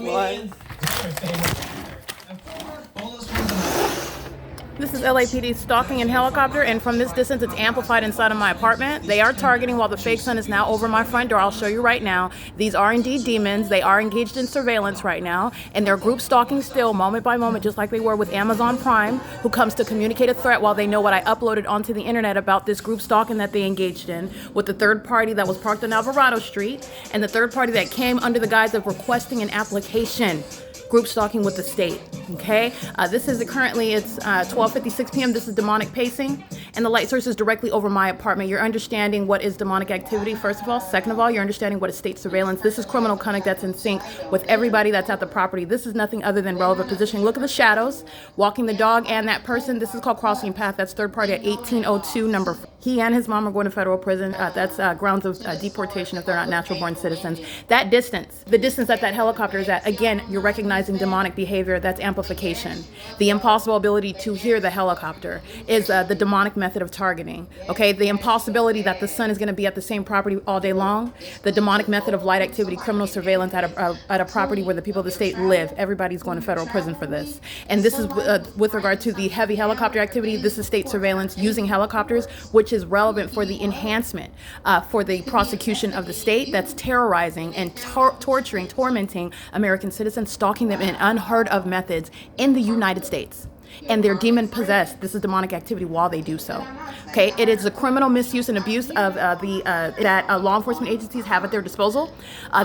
What? This is LAPD stalking in helicopter, and from this distance, it's amplified inside of my apartment. They are targeting while the fake sun is now over my front door. I'll show you right now. These are indeed demons. They are engaged in surveillance right now, and they're group stalking still, moment by moment, just like they were with Amazon Prime, who comes to communicate a threat while they know what I uploaded onto the internet about this group stalking that they engaged in with the third party that was parked on Alvarado Street, and the third party that came under the guise of requesting an application. Group stalking with the state. Okay, this is currently it's 12:56 p.m. This is demonic pacing, and the light source is directly over my apartment. You're understanding what is demonic activity, first of all. Second of all, you're understanding what is state surveillance. This is criminal conduct that's in sync with everybody that's at the property. This is nothing other than relevant positioning. Look at the shadows, walking the dog and that person. This is called crossing path. That's third party at 1802 number. He and his mom are going to federal prison. That's grounds of deportation if they're not natural born citizens. That distance, the distance that helicopter is at, again, you're recognizing demonic behavior. That's amplification. The impossible ability to hear the helicopter is the demonic method of targeting. Okay, the impossibility that the sun is going to be at the same property all day long. The demonic method of light activity, criminal surveillance at a property where the people of the state live. Everybody's going to federal prison for this. And this is with regard to the heavy helicopter activity. This is state surveillance using helicopters, which is relevant for the enhancement for the prosecution of the state that's terrorizing and torturing, tormenting American citizens, stalking them in unheard of methods in the United States. And they're demon possessed. This is demonic activity while they do so. Okay, it is a criminal misuse and abuse of that law enforcement agencies have at their disposal.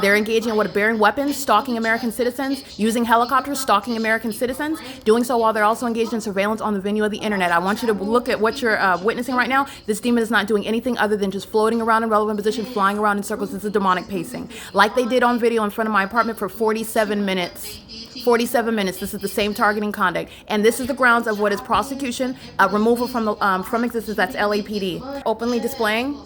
They're engaging in bearing weapons, stalking American citizens, using helicopters, stalking American citizens, doing so while they're also engaged in surveillance on the venue of the internet. I want you to look at what you're witnessing right now. This demon is not doing anything other than just floating around in relevant position, flying around in circles. This is demonic pacing, like they did on video in front of my apartment for 47 minutes. 47 minutes. This is the same targeting conduct, and this is the grounds of what is prosecution, removal from existence. That's LAPD. Openly displaying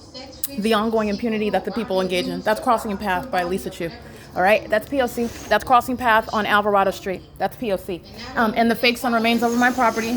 the ongoing impunity that the people engage in. That's Crossing Path by Lisa Chu. All right, that's P.O.C. That's Crossing Path on Alvarado Street. That's P.O.C. And the fake sun remains over my property.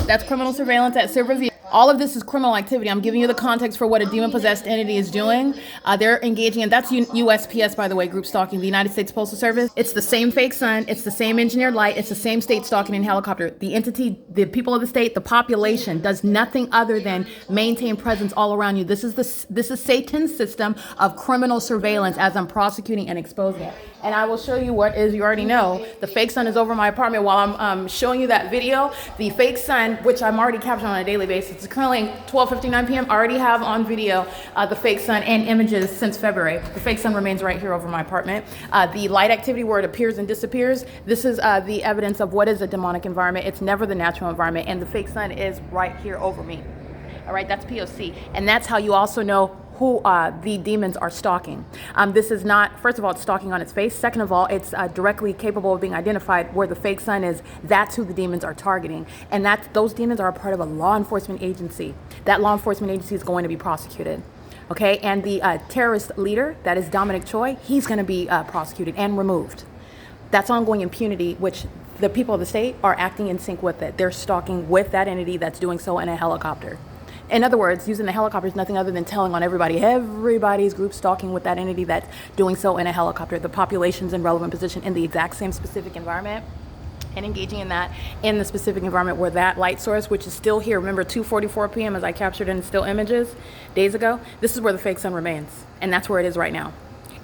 That's criminal surveillance at Silverview. All of this is criminal activity. I'm giving you the context for what a demon-possessed entity is doing. They're engaging in, that's USPS, by the way, group stalking, the United States Postal Service. It's the same fake sun. It's the same engineered light. It's the same state stalking in helicopter. The entity, the people of the state, the population does nothing other than maintain presence all around you. This is Satan's system of criminal surveillance as I'm prosecuting and exposing it. And I will show you what is, you already know, the fake sun is over my apartment while I'm showing you that video. The fake sun, which I'm already capturing on a daily basis. It's currently 12:59 p.m. I already have on video the fake sun and images since February. The fake sun remains right here over my apartment. The light activity where it appears and disappears, this is the evidence of what is a demonic environment. It's never the natural environment, and the fake sun is right here over me. All right, that's P.O.C. And that's how you also know who the demons are stalking. This is not, first of all, it's stalking on its face. Second of all, it's directly capable of being identified where the fake sun is. That's who the demons are targeting. And those demons are a part of a law enforcement agency. That law enforcement agency is going to be prosecuted. Okay, and the terrorist leader, that is Dominic Choi, he's going to be prosecuted and removed. That's ongoing impunity, which the people of the state are acting in sync with it. They're stalking with that entity that's doing so in a helicopter. In other words, using the helicopter is nothing other than telling on everybody's group stalking with that entity that's doing so in a helicopter. The population's in relevant position in the exact same specific environment and engaging in that in the specific environment where that light source, which is still here, remember 2:44 p.m. as I captured in still images days ago, this is where the fake sun remains. And that's where it is right now.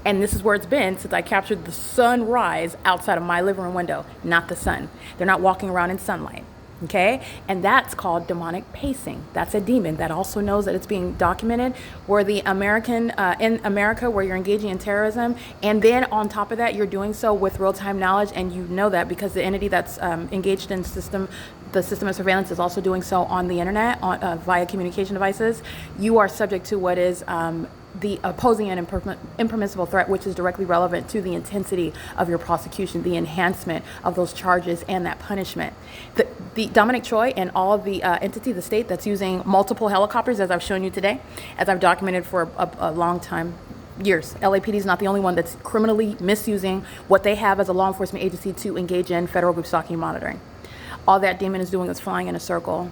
And this is where it's been since I captured the sunrise outside of my living room window, not the sun. They're not walking around in sunlight. Okay, and that's called demonic pacing. That's a demon that also knows that it's being documented where the in America where you're engaging in terrorism, and then on top of that you're doing so with real-time knowledge, and you know that because the entity that's engaged in the system of surveillance is also doing so on the internet via communication devices. You are subject to what is the opposing and impermissible threat, which is directly relevant to the intensity of your prosecution, the enhancement of those charges and that punishment. The Dominic Choi and all of the entity, the state that's using multiple helicopters, as I've shown you today, as I've documented for a long time, years. LAPD is not the only one that's criminally misusing what they have as a law enforcement agency to engage in federal group stalking monitoring. All that demon is doing is flying in a circle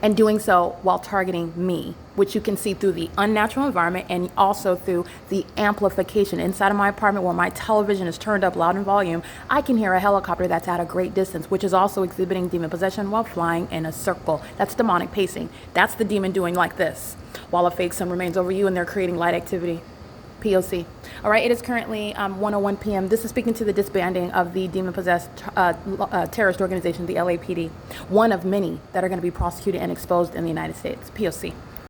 and doing so while targeting me, which you can see through the unnatural environment and also through the amplification. Inside of my apartment where my television is turned up loud in volume, I can hear a helicopter that's at a great distance, which is also exhibiting demon possession while flying in a circle. That's demonic pacing. That's the demon doing like this, while a fake sun remains over you and they're creating light activity. P.O.C. All right, it is currently 1:01 p.m. This is speaking to the disbanding of the demon-possessed terrorist organization, the LAPD, one of many that are going to be prosecuted and exposed in the United States. P.O.C.